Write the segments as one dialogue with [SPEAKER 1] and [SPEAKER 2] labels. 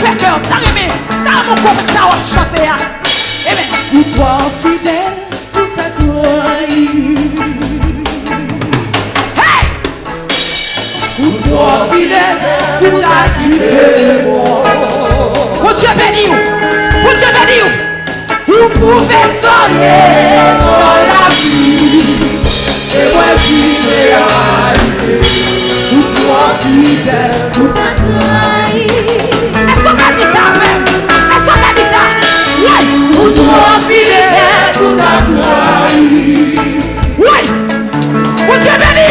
[SPEAKER 1] fait cœur, t'as aimé, t'as mon corps, t'as chanté. Amen.
[SPEAKER 2] Pour toi fidèle, pour ta gloire.
[SPEAKER 1] Hey!
[SPEAKER 2] Pour toi fidèle, pour ta gloire.
[SPEAKER 1] Pour Dieu béni, pour Dieu béni.
[SPEAKER 2] Vous pouvez sonner dans la vie. Et moi qui réaliser. Pour toi fidèle, pour ta gloire.
[SPEAKER 1] Est-ce qu'on a dit ça même? Est-ce qu'on a dit ça? Oui!
[SPEAKER 2] Pour toi fidèle, pour ta gloire.
[SPEAKER 1] Oui! Pour Dieu béni.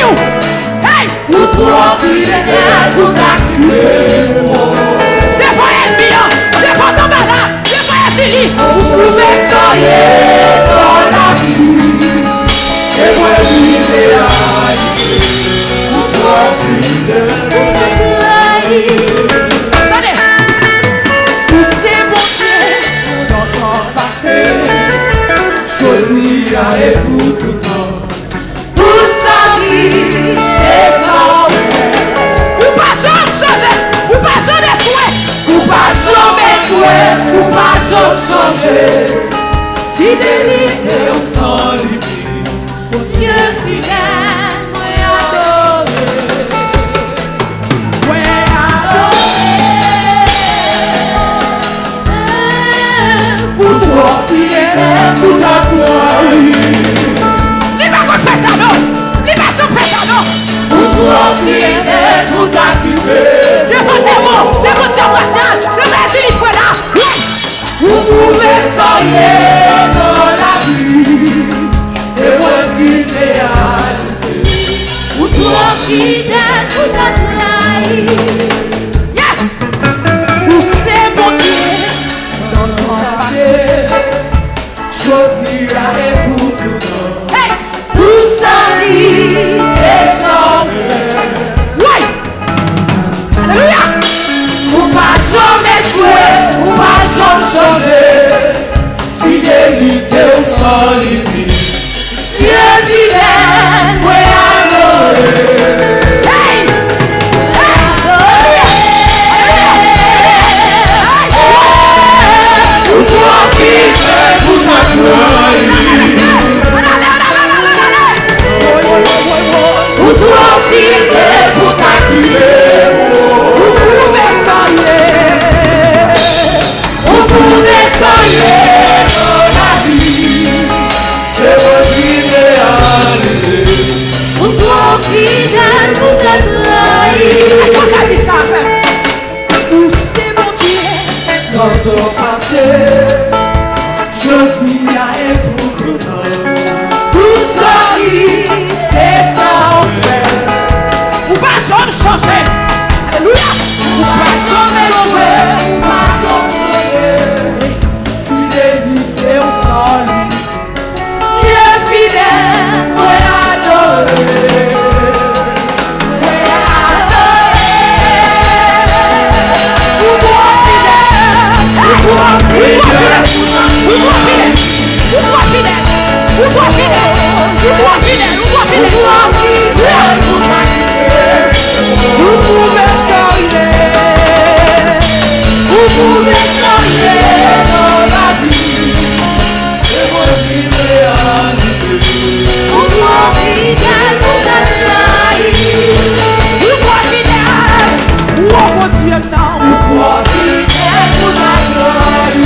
[SPEAKER 1] Hey!
[SPEAKER 2] Pour toi fidèle, pour ta gloire.
[SPEAKER 1] Défends l'ennemi, défends ton malade, défends la Syrie.
[SPEAKER 2] Vous pouvez sonner dans la vie. Et moi qui réaliser. Pour toi fidèle, pour ta gloire.
[SPEAKER 1] Attendez.
[SPEAKER 2] Pour ces bons dans ton passé, choisis à et pour tout temps. Pour sa vie, c'est sans fait.
[SPEAKER 1] Ou pas jamais changer, ou pas jamais jouer.
[SPEAKER 2] Pour pas jamais jouer, pour pas jamais changer. Fidélité au sans limite. Pour Dieu fidèle, moi adoré.
[SPEAKER 1] Ouais,
[SPEAKER 2] Pour toi fidèle, pour ta gloire.
[SPEAKER 1] il va pas faire ça non. Il va jamais faire ça non.
[SPEAKER 2] Pour toi fidèle, pour ta gloire.
[SPEAKER 1] Devant tes mots, devant tes brassades, le Brésil il faut là. Oui.
[SPEAKER 2] Vous pouvez soigner dans la vie. Et moi qui réaliser. Pour toi fidèle, pour ta gloire.
[SPEAKER 1] Yes. Ou c'est mon Dieu.
[SPEAKER 2] Dans ton passé, choisis à et pour tout temps.
[SPEAKER 1] Hey.
[SPEAKER 2] Tout sa vie, c'est sans fait.
[SPEAKER 1] Oui. Alléluia.
[SPEAKER 2] Pour pas jamais jouer, pour pas jamais changer. Fidélité au sans limite. Dieu fidèle, moi adoré.
[SPEAKER 1] Hey.
[SPEAKER 2] Pour toi fidèle, pour ta gloire. Pour toi fidèle, pour ta gloire. Vous pouvez soigner dans la vie. Et moi qui réaliser. Pour toi fidèle, pour ta gloire. Dans ton passé, je dis à et pour tout temps. Tout ça, c'est sans fait.
[SPEAKER 1] Ou pas jamais changer. Alléluia.
[SPEAKER 2] Pas jamais jouer, pas jamais changer. Fidélité au sans limite. Dieu fidèle, moi adoré. Moi adoré.
[SPEAKER 1] Oh mon Dieu, non.
[SPEAKER 2] Pour toi, fidèle, pour ta gloire.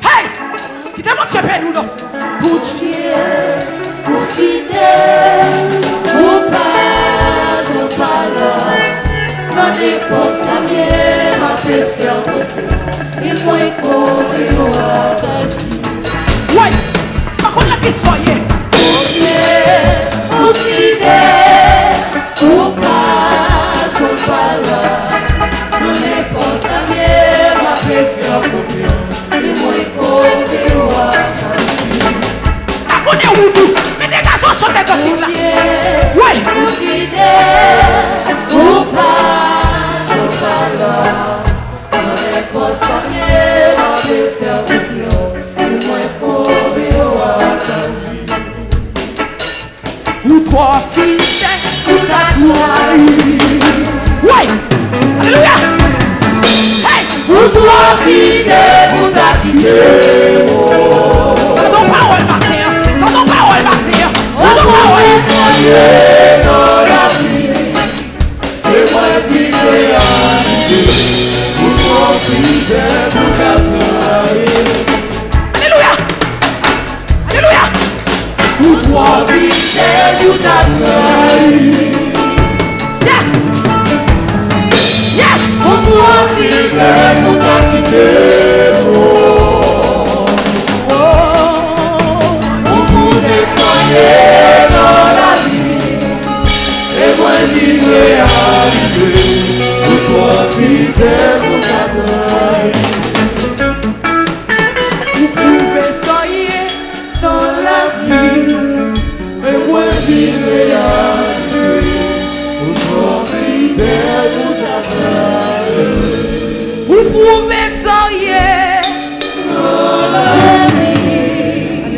[SPEAKER 2] Hey! Qui demande ce père nous, non? Pour Dieu, pour si vie réalité. Pour toi, fidèle, pour ta
[SPEAKER 1] Alléluia. Alléluia.
[SPEAKER 2] pour toi, fidèle, pour ta
[SPEAKER 1] Yes. Yes.
[SPEAKER 2] pour toi, fidèle, pour ta on pouvait soigner dans la vie, et moi j'y réalisé, pour toi, fidèle, pour ta vous pouvez soigner dans la vie, et moi j'y réalisé, pour toi, fidèle, pour ta
[SPEAKER 1] Vous pouvez soigner.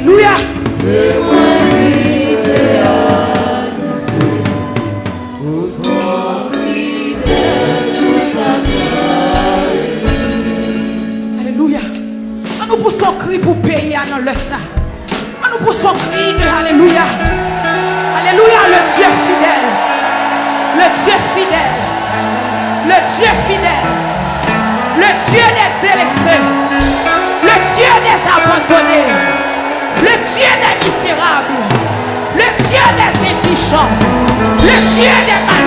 [SPEAKER 1] Alléluia. Alléluia. Nous poussons cri pour payer dans le sang. Nous poussons cri de Alléluia. Alléluia, le Dieu fidèle. Le Dieu fidèle. Le Dieu fidèle. Le Dieu des délaissés. Le Dieu des abandonnés. Le Dieu des misérables. Le Dieu des indigents. Le Dieu des malades.